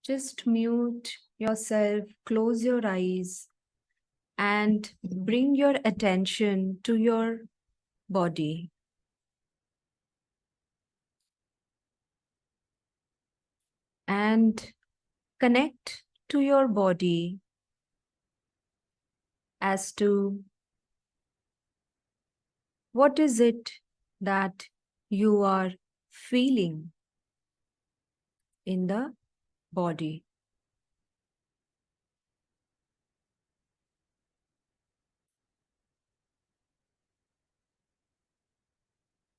Just mute yourself, close your eyes, and bring your attention to your body. And connect to your body as to what is it that you are feeling in the body.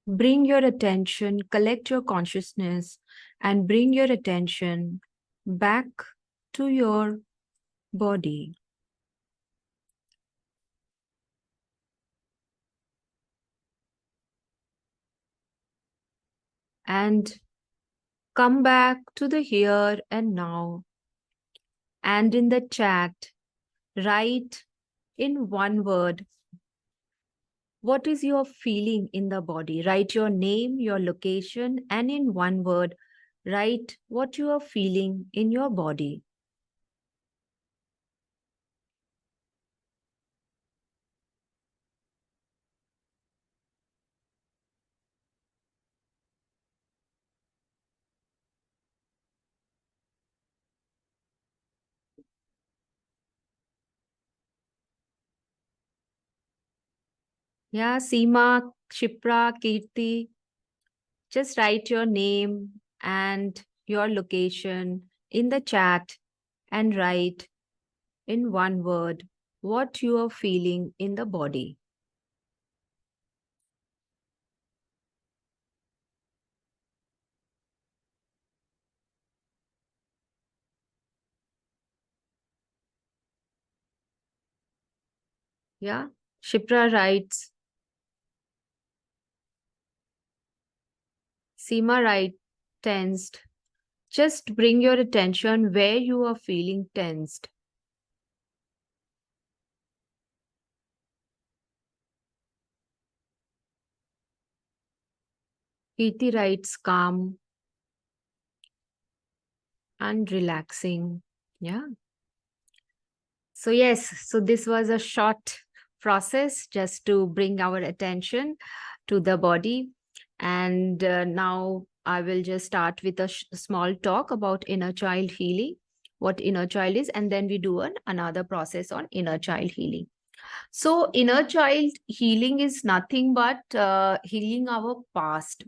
Bring your attention, collect your consciousness, and bring your attention back to your body. And come back to the here and now. And in the chat, write in one word, what is your feeling in the body? Write your name, your location, and in one word, write what you are feeling in your body. Yeah, Seema, Shipra, Kirti, just write your name and your location in the chat and write in one word what you are feeling in the body. Yeah, Shipra writes, Seema writes, tensed. Just bring your attention where you are feeling tensed. Kirti writes, calm and relaxing. Yeah. So, yes, so this was a short process just to bring our attention to the body. And now I will just start with a small talk about inner child healing, what inner child is, and then we do another process on inner child healing. So, inner child healing is nothing but healing our past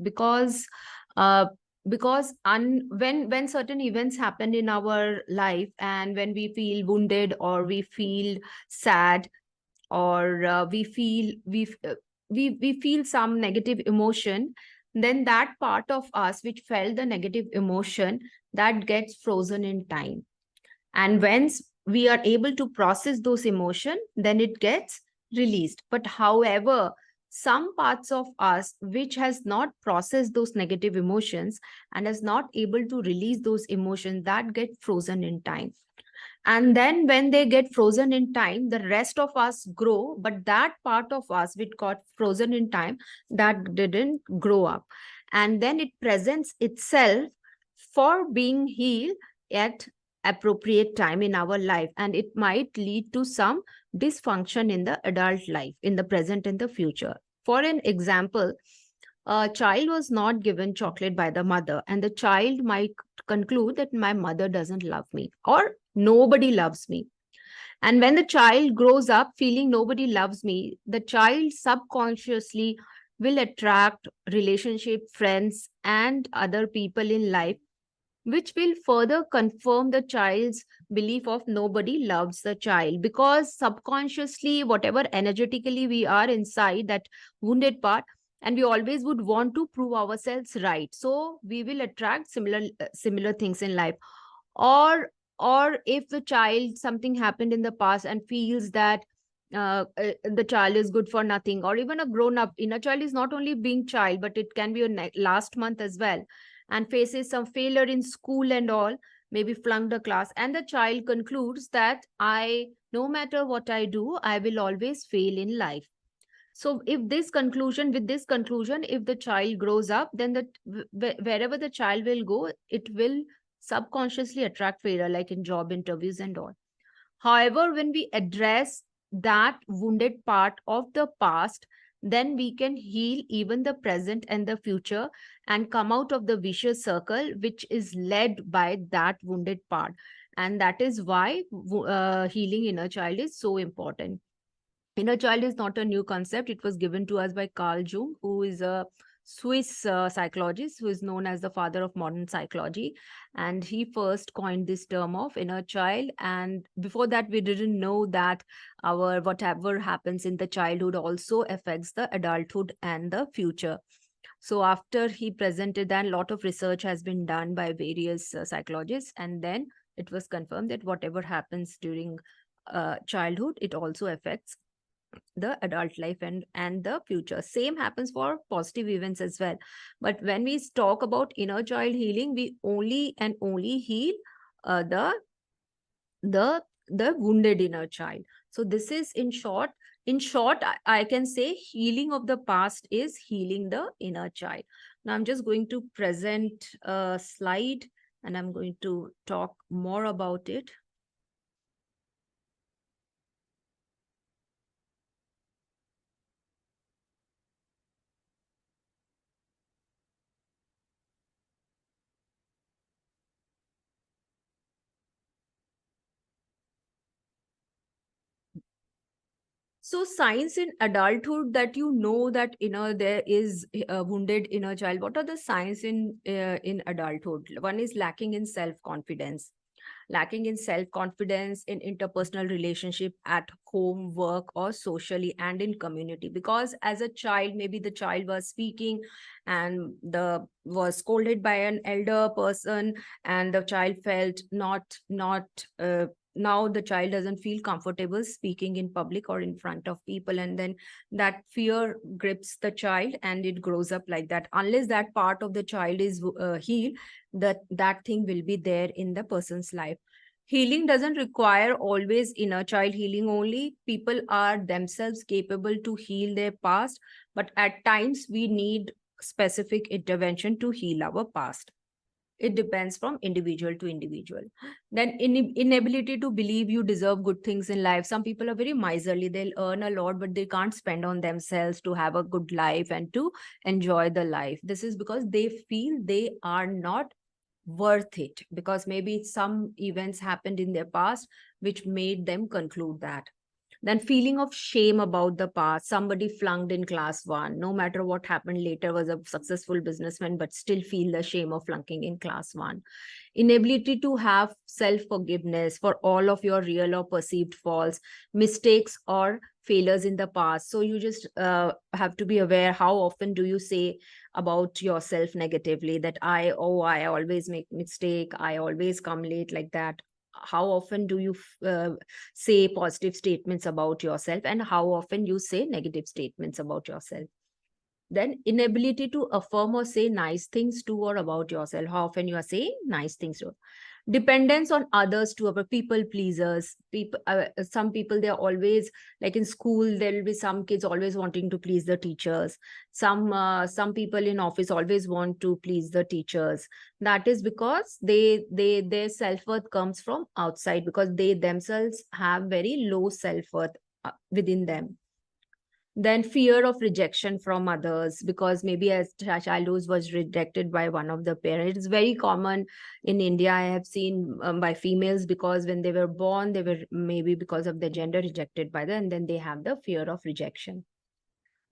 uh, when certain events happen in our life and when we feel wounded or we feel sad or we feel some negative emotion, then that part of us which felt the negative emotion, that gets frozen in time. And once we are able to process those emotion, then it gets released. But however, some parts of us which has not processed those negative emotions and is not able to release those emotions, that get frozen in time. And then when they get frozen in time, the rest of us grow, but that part of us which got frozen in time, that didn't grow up. And then it presents itself for being healed at appropriate time in our life, and it might lead to some dysfunction in the adult life, in the present and the future. For an example, a child was not given chocolate by the mother, and the child might conclude that my mother doesn't love me or nobody loves me. And when the child grows up feeling nobody loves me, the child subconsciously will attract relationship, friends, and other people in life, which will further confirm the child's belief of nobody loves the child, because subconsciously whatever energetically we are inside that wounded part, and we always would want to prove ourselves right, so we will attract similar things in life. Or if the child, something happened in the past and feels that the child is good for nothing, or even a grown up inner child is not only being child but it can be a last month as well, and faces some failure in school and all, maybe flunked a class, and the child concludes that I, no matter what I do, I will always fail in life. So if this conclusion, with this conclusion, if the child grows up, then wherever the child will go, it will subconsciously attract failure, like in job interviews and all. However, when we address that wounded part of the past, then we can heal even the present and the future and come out of the vicious circle which is led by that wounded part. And that is why healing inner child is so important. Inner child is not a new concept. It was given to us by Carl Jung, who is a Swiss psychologist who is known as the father of modern psychology. And he first coined this term of inner child. And before that, we didn't know that our whatever happens in the childhood also affects the adulthood and the future. So after he presented that, a lot of research has been done by various psychologists, and then it was confirmed that whatever happens during childhood, it also affects the adult life and the future. Same happens for positive events as well. But when we talk about inner child healing, we only and only heal uh, the the wounded inner child. So this is in short, I can say healing of the past is healing the inner child. Now I'm just going to present a slide and I'm going to talk more about it. So signs in adulthood that you know that there is a wounded inner child. What are the signs in adulthood? One is lacking in self confidence, lacking in self confidence in interpersonal relationship at home, work, or socially, and in community. Because as a child, maybe the child was speaking and the was scolded by an elder person, and the child felt not now the child doesn't feel comfortable speaking in public or in front of people, and then that fear grips the child and it grows up like that. Unless that part of the child is healed, that thing will be there in the person's life. Healing doesn't require always inner child healing only. People are themselves capable to heal their past, but at times we need specific intervention to heal our past. It depends from individual to individual. Then inability to believe you deserve good things in life. Some people are very miserly. They'll earn a lot, but they can't spend on themselves to have a good life and to enjoy the life. This is because they feel they are not worth it, because maybe some events happened in their past which made them conclude that. Then feeling of shame about the past. Somebody flunked in class 1, no matter what happened later, was a successful businessman but still feel the shame of flunking in class 1. Inability to have self forgiveness for all of your real or perceived faults, mistakes, or failures in the past. So you just have to be aware, how often do you say about yourself negatively, that I always make mistake, I always come late, like that. How often do you say positive statements about yourself, and how often you say negative statements about yourself? Then inability to affirm or say nice things to or about yourself. How often you are saying nice things to. Dependence on others to our people pleasers. People, some people, they are always, like in school there will be some kids always wanting to please the teachers. Some people in office always want to please the teachers. That is because their self-worth comes from outside, because they themselves have very low self-worth within them. Then fear of rejection from others, because maybe as childhood was rejected by one of the parents. It's very common in India. I have seen by females, because when they were born, they were maybe because of their gender rejected by them, and then they have the fear of rejection.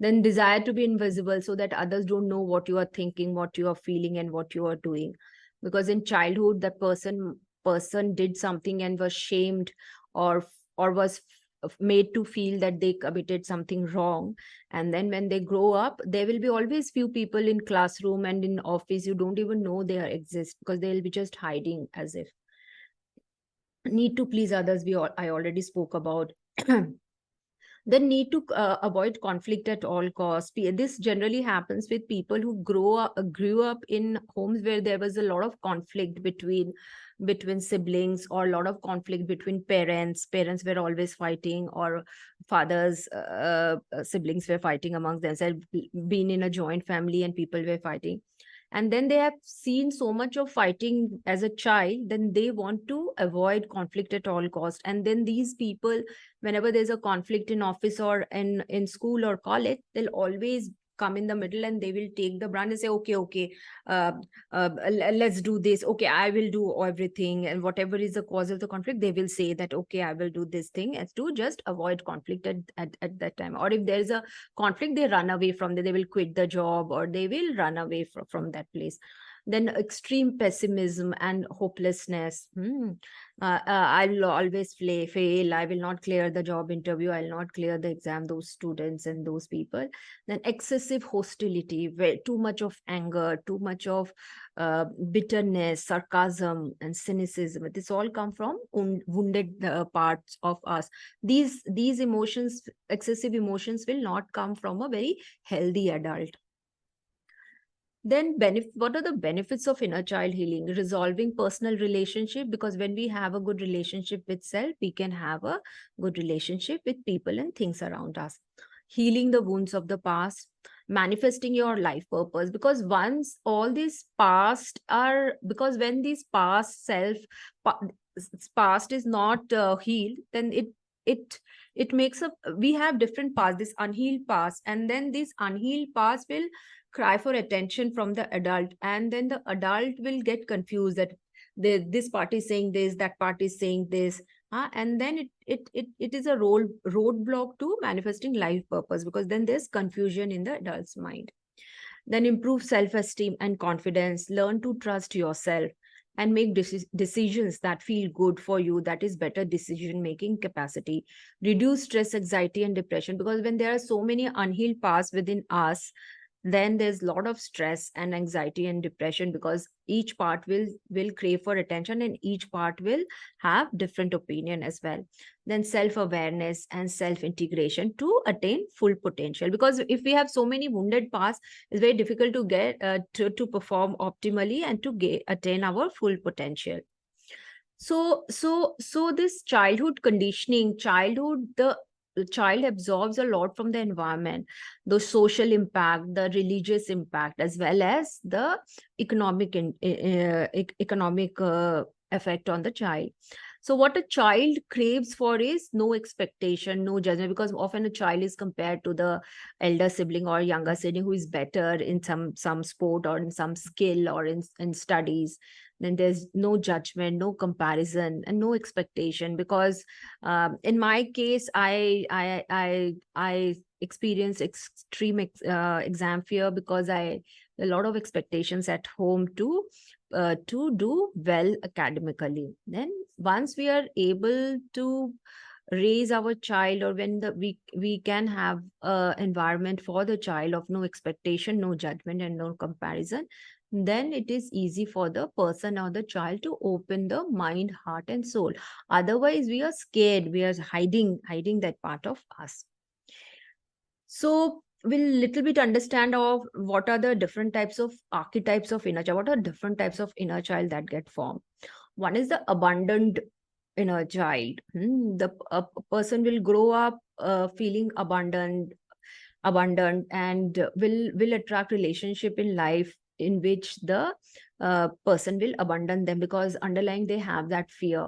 Then desire to be invisible, so that others don't know what you are thinking, what you are feeling, and what you are doing. Because in childhood, that person did something and was shamed, or was made to feel that they committed something wrong. And then when they grow up, there will be always few people in classroom and in office you don't even know they exist, because they'll be just hiding as if. Need to please others, I already spoke about. The need to avoid conflict at all costs. This generally happens with people who grew up in homes where there was a lot of conflict between siblings, or a lot of conflict between parents were always fighting, or fathers siblings were fighting amongst themselves, being in a joint family and people were fighting. and then they have seen so much of fighting as a child, then they want to avoid conflict at all cost. And then these people, whenever there's a conflict in office or in school or college, they'll always come in the middle and they will take the brand and say, okay, uh, let's do this. Okay, I will do everything. And whatever is the cause of the conflict, they will say that, okay, I will do this thing, as to just avoid conflict at that time. Or if there's a conflict, they run away from there. They will quit the job or they will run away from that place. Then extreme pessimism and hopelessness. I will always fail. I will not clear the job interview. I'll not clear the exam. Those students and those people. Then excessive hostility, where too much of anger, too much of bitterness, sarcasm, and cynicism. This all come from wounded parts of us. These emotions, excessive emotions, will not come from a very healthy adult. Then what are the benefits of inner child healing? Resolving personal relationship, because when we have a good relationship with self, we can have a good relationship with people and things around us. Healing the wounds of the past, manifesting your life purpose, because once all these past are, because when these past is not healed, then it makes up, we have different past, this unhealed past, and then this unhealed past will cry for attention from the adult, and then the adult will get confused that this party is saying this, that party is saying this, and then it is a roadblock to manifesting life purpose, because then there's confusion in the adult's mind. Then improve self-esteem and confidence, learn to trust yourself and make decisions that feel good for you, that is better decision making capacity. Reduce stress, anxiety, and depression, because when there are so many unhealed pasts within us, then there's a lot of stress and anxiety and depression, because each part will crave for attention, and each part will have different opinion as well. Then self-awareness and self-integration to attain full potential, because if we have so many wounded parts, it's very difficult to get to perform optimally and to attain our full potential. So this childhood conditioning, the child absorbs a lot from the environment, the social impact, the religious impact, as well as the economic effect on the child. So what a child craves for is no expectation, no judgment, because often a child is compared to the elder sibling or younger sibling who is better in some sport or in some skill or in studies. Then there's no judgment, no comparison, and no expectation, because in my case, I experienced extreme exam fear, because I a lot of expectations at home to do well academically. Then once we are able to raise our child, or when we can have environment for the child of no expectation, no judgment, and no comparison, then it is easy for the person or the child to open the mind, heart, and soul. Otherwise we are scared, we are hiding that part of us. So we'll little bit understand of what are the different types of archetypes of inner child, what are different types of inner child that get formed. One is the abundant inner child. A person will grow up feeling abundant, and will attract relationship in life in which the person will abandon them, because underlying they have that fear.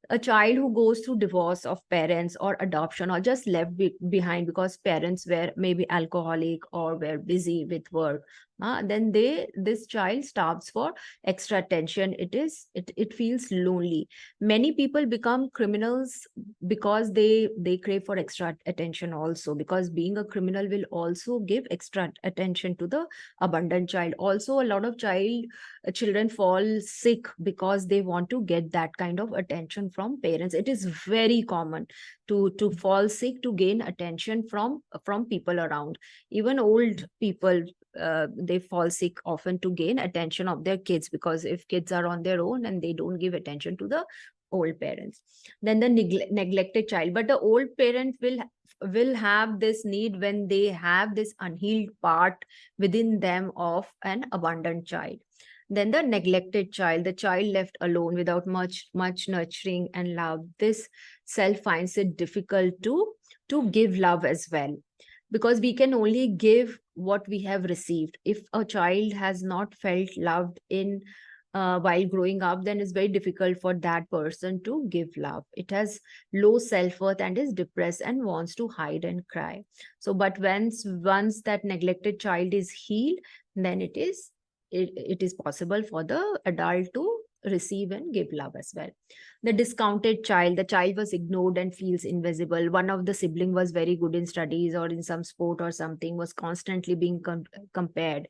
A child who goes through divorce of parents or adoption, or just left behind because parents were maybe alcoholic or were busy with work, then this child starves for extra attention. It feels lonely. Many people become criminals because they crave for extra attention also, because being a criminal will also give extra attention to the abundant child. Also, a lot of children fall sick because they want to get that kind of attention from parents. It is very common to fall sick to gain attention from people around. Even old people, they fall sick often to gain attention of their kids, because if kids are on their own and they don't give attention to the old parents. Then the neglected child, but the old parent will have this need when they have this unhealed part within them of an abundant child. Then the neglected child, the child left alone without much nurturing and love. This self finds it difficult to give love as well. because we can only give what we have received. If a child has not felt loved in while growing up, then it's very difficult for that person to give love. It has low self-worth and is depressed and wants to hide and cry. So but once that neglected child is healed, then it is possible for the adult to receive and give love as well. The discounted child, the child was ignored and feels invisible. One of the sibling was very good in studies or in some sport or something, was constantly being compared,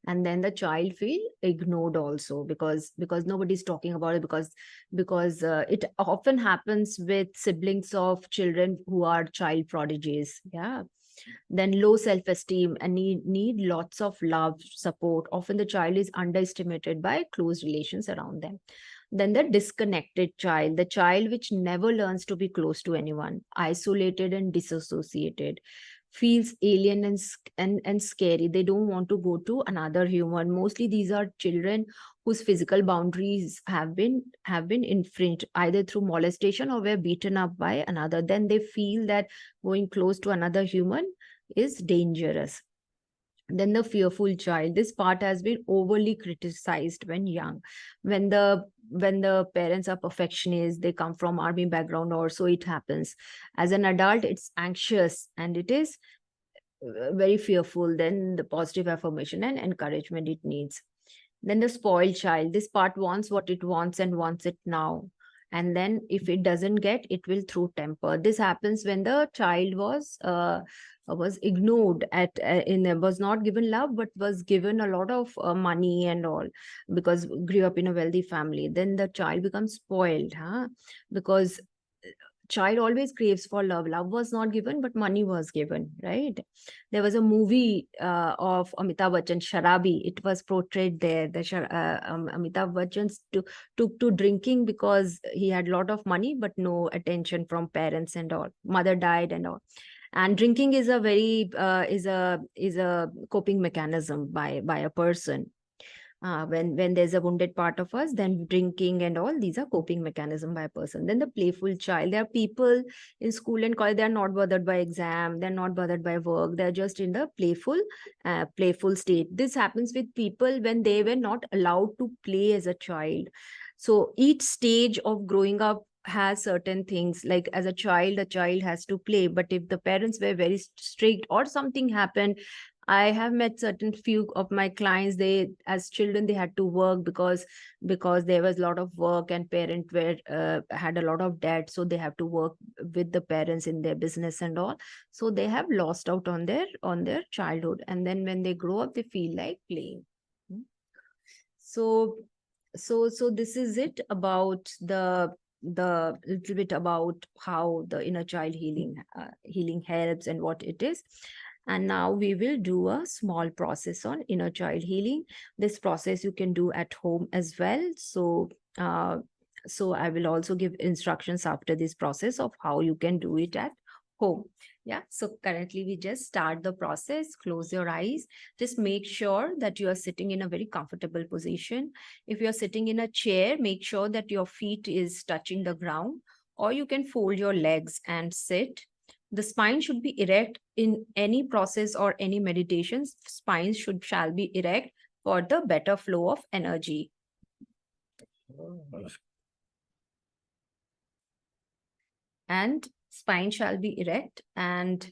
and then the child feel ignored also, because nobody's talking about it, because it often happens with siblings of children who are child prodigies. Yeah. Then low self-esteem and need lots of love, support. Often the child is underestimated by close relations around them. Then the disconnected child, the child which never learns to be close to anyone, isolated and disassociated, feels alien and scary. They don't want to go to another human. Mostly these are children whose physical boundaries have been infringed either through molestation or were beaten up by another. Then they feel that going close to another human is dangerous. Then the fearful child, this part has been overly criticized when young. When the parents are perfectionists, they come from army background, or so it happens. As an adult, it's anxious and it is very fearful. Then the positive affirmation and encouragement it needs. Then the spoiled child, this part wants what it wants and wants it now. And then if it doesn't get, it will throw temper. This happens when the child was ignored was not given love, but was given a lot of money and all, because grew up in a wealthy family. Then the child becomes spoiled, because child always craves for love. Love was not given, but money was given, right? There was a movie of Amitabh Bachchan, Sharabi. It was portrayed there. Amitabh Bachchan took to drinking because he had a lot of money, but no attention from parents and all. Mother died and all. And drinking is a very is a coping mechanism by a person. When there's a wounded part of us, then drinking and all these are coping mechanism by a person. Then the playful child, there are people in school and college, they're not bothered by exam, they're not bothered by work, they're just in the playful state. This happens with people when they were not allowed to play as a child. So each stage of growing up has certain things. Like as a child has to play, but if the parents were very strict or something happened, I have met certain few of my clients, they as children they had to work because there was a lot of work and parent were had a lot of debt, so they have to work with the parents in their business and all. So they have lost out on their childhood, and then when they grow up they feel like playing. Hmm. So so this is it about the little bit about how the inner child healing helps and what it is. And now we will do a small process on inner child healing. This process you can do at home as well. So I will also give instructions after this process of how you can do it at home. Yeah, so currently we just start the process. Close your eyes. Just make sure that you are sitting in a very comfortable position. If you're sitting in a chair, make sure that your feet is touching the ground, or you can fold your legs and sit. The spine should be erect in any process or any meditations. Spine shall be erect for the better flow of energy. And spine shall be erect and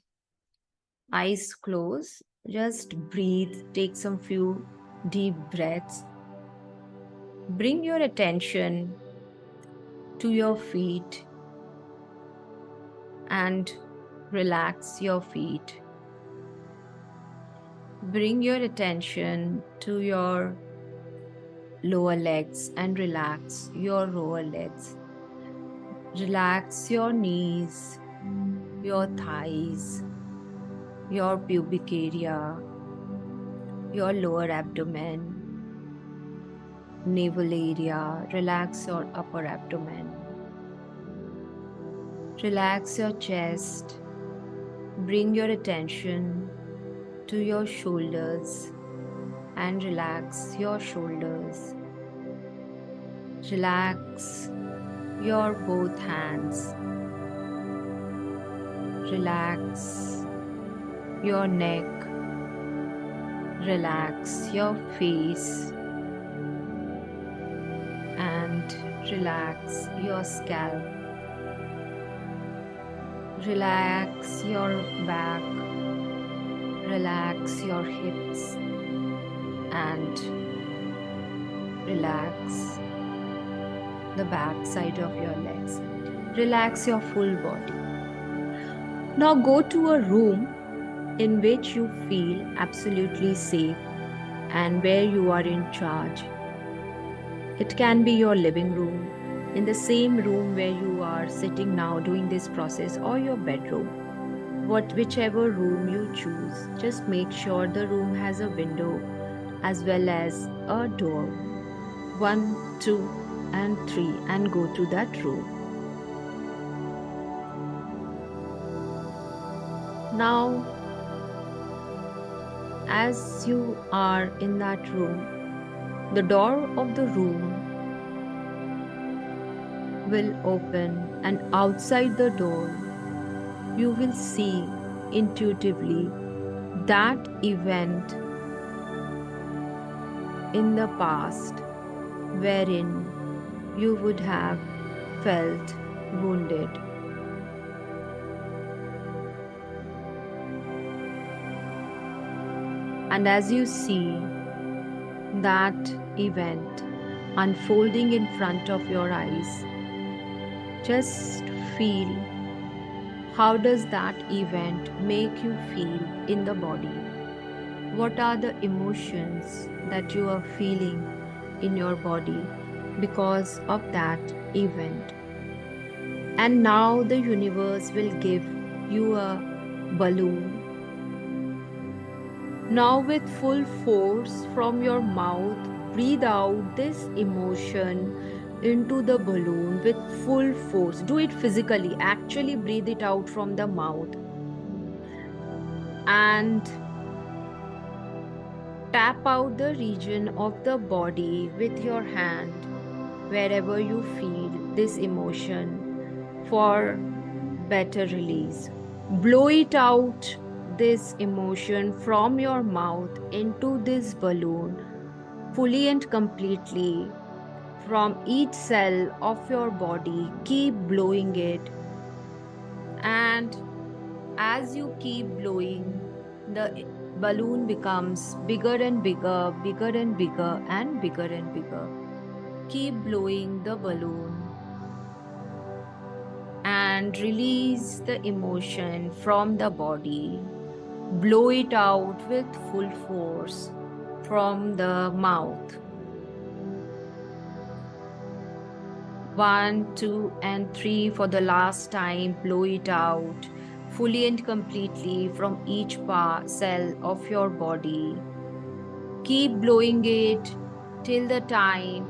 eyes closed. Just breathe, take some few deep breaths. Bring your attention to your feet and relax your feet. Bring your attention to your lower legs and relax your lower legs. Relax your knees, your thighs, your pubic area, your lower abdomen, navel area. Relax your upper abdomen. Relax your chest. Bring your attention to your shoulders and relax your shoulders. Relax your both hands. Relax your neck, relax your face, and relax your scalp. Relax your back, relax your hips, and relax the back side of your legs. Relax your full body. Now go to a room in which you feel absolutely safe and where you are in charge. It can be your living room, in the same room where you are sitting now doing this process, or your bedroom. Whichever room you choose, just make sure the room has a window as well as a door. 1, 2, and 3, and go to that room. Now, as you are in that room, the door of the room will open, and outside the door, you will see intuitively that event in the past wherein you would have felt wounded. And as you see that event unfolding in front of your eyes, just feel, how does that event make you feel in the body? What are the emotions that you are feeling in your body because of that event? And now the universe will give you a balloon. Now, with full force from your mouth, breathe out this emotion into the balloon with full force. Do it physically. Actually, breathe it out from the mouth. And tap out the region of the body with your hand wherever you feel this emotion for better release. Blow it out, this emotion from your mouth into this balloon fully and completely from each cell of your body. Keep blowing it, and as you keep blowing, the balloon becomes bigger and bigger, bigger and bigger, and bigger and bigger. Keep blowing the balloon and release the emotion from the body. Blow it out with full force from the mouth. 1, 2, and 3 for the last time. Blow it out fully and completely from each cell of your body. Keep blowing it till the time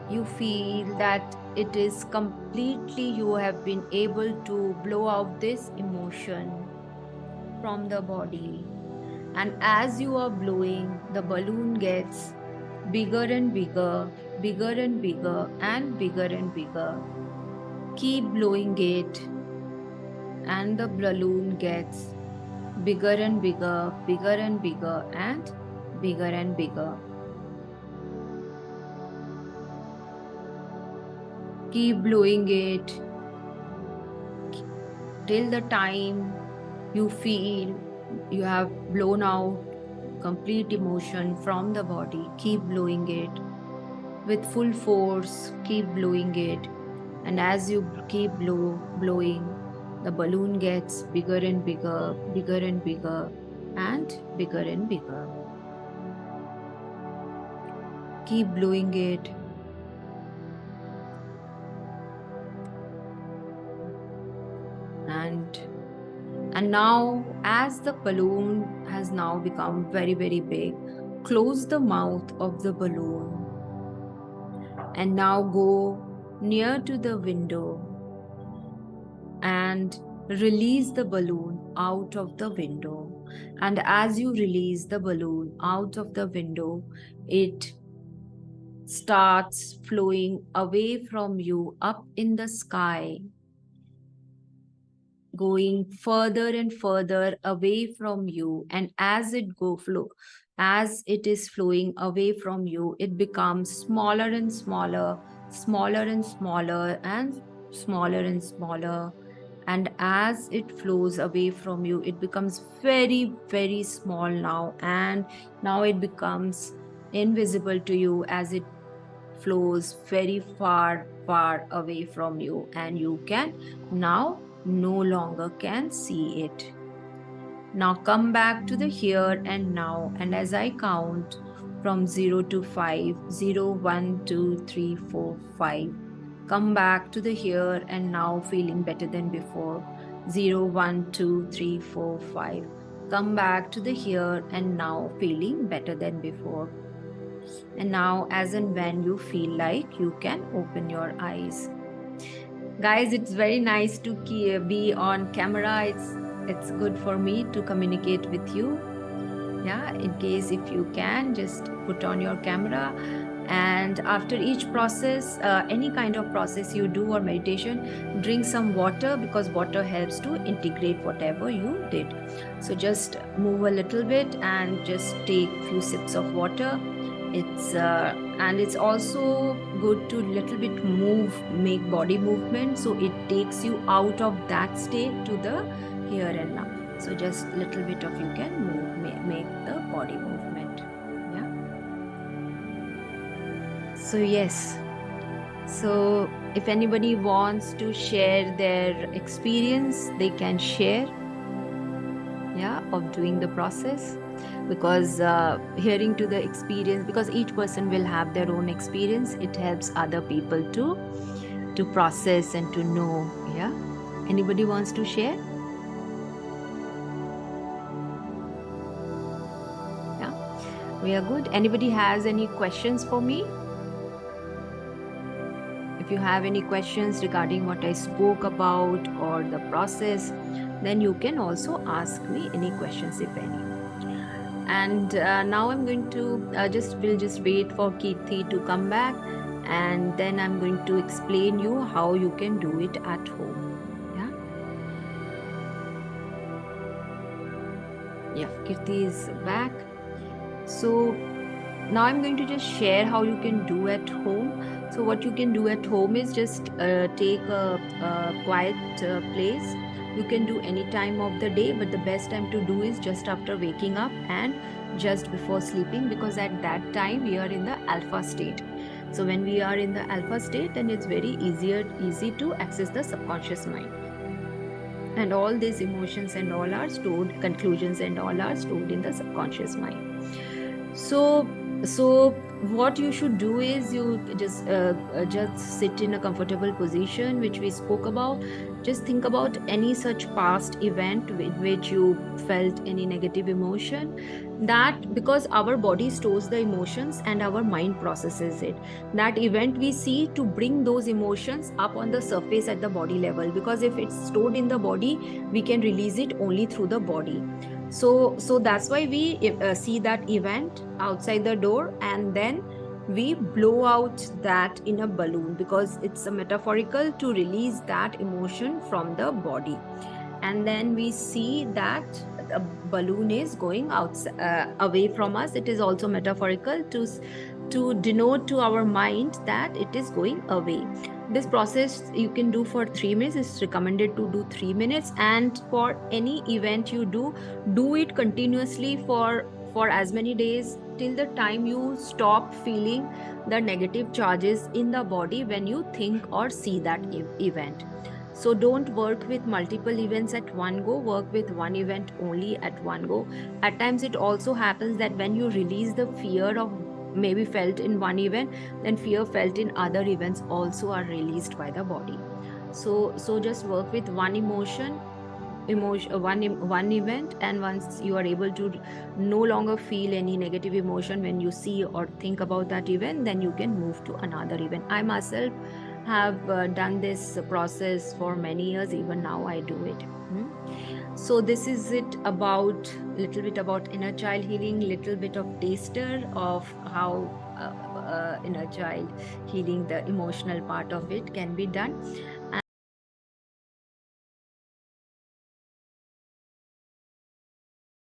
you feel that it is completely, you have been able to blow out this emotion from the body. And as you are blowing, the balloon gets bigger and bigger, bigger and bigger, and bigger and bigger. Keep blowing it, and the balloon gets bigger and bigger, bigger and bigger, and bigger and bigger. Keep blowing it till the time you feel you have blown out complete emotion from the body. Keep blowing it with full force. Keep blowing it, and as you keep blowing, the balloon gets bigger and bigger, bigger and bigger, and bigger and bigger. Keep blowing it. And now, as the balloon has now become very, very big, close the mouth of the balloon and now go near to the window and release the balloon out of the window. And as you release the balloon out of the window, it starts flowing away from you up in the sky. going further and further away from you, and as it is flowing away from you, it becomes smaller and smaller, smaller and smaller, and smaller and smaller. And as it flows away from you, it becomes very, very small now, and now it becomes invisible to you as it flows very far, far away from you, and you can now no longer can see it. Now come back to the here and now, and as I count from 0 to 5, 0, 1, 2, 3, 4, 5, come back to the here and now, feeling better than before. 0, 1, 2, 3, 4, 5. Come back to the here and now, feeling better than before. And now, as and when you feel like, you can open your eyes. Guys, it's very nice to be on camera. It's good for me to communicate with you. Yeah, in case if you can, just put on your camera. And after each process, any kind of process you do or meditation, drink some water, because water helps to integrate whatever you did. So just move a little bit and just take a few sips of water. It's also good to little bit make body movement, so it takes you out of that state to the here and now. So just little bit of you can make the body movement. Yeah. So yes. So if anybody wants to share their experience, they can share, yeah, of doing the process. Because hearing to the experience, because each person will have their own experience, it helps other people to process and to know. Yeah. Anybody wants to share? Yeah, we are good. Anybody has any questions for me? If you have any questions regarding what I spoke about or the process, then you can also ask me any questions, if any. And now I'm going to we'll just wait for Kirti to come back, and then I'm going to explain you how you can do it at home. Yeah, Kirti is back. So now I'm going to just share how you can do at home. So what you can do at home is just take a quiet place. You can do any time of the day, but the best time to do is just after waking up and just before sleeping, because at that time we are in the alpha state. So when we are in the alpha state, then it's very easy to access the subconscious mind. And all these emotions and all are stored, conclusions and all are stored in the subconscious mind. So what you should do is you just sit in a comfortable position, which we spoke about. Just think about any such past event with which you felt any negative emotion. That, because our body stores the emotions and our mind processes it, that event we see to bring those emotions up on the surface at the body level, because if it's stored in the body, we can release it only through the body. So that's why we see that event outside the door, and then we blow out that in a balloon, because it's a metaphorical to release that emotion from the body. And then we see that the balloon is going out away from us. It is also metaphorical to denote to our mind that it is going away. This process you can do for 3 minutes. It's recommended to do 3 minutes, and for any event you do it continuously for as many days, till the time you stop feeling the negative charges in the body when you think or see that event. So don't work with multiple events at one go. Work with one event only at one go. At times it also happens that when you release the fear of maybe felt in one event, then fear felt in other events also are released by the body. So just work with one one event, and once you are able to no longer feel any negative emotion when you see or think about that event, then you can move to another event. I myself have done this process for many years. Even now I do it. So this is it about little bit about inner child healing, little bit of taster of how inner child healing, the emotional part of it, can be done.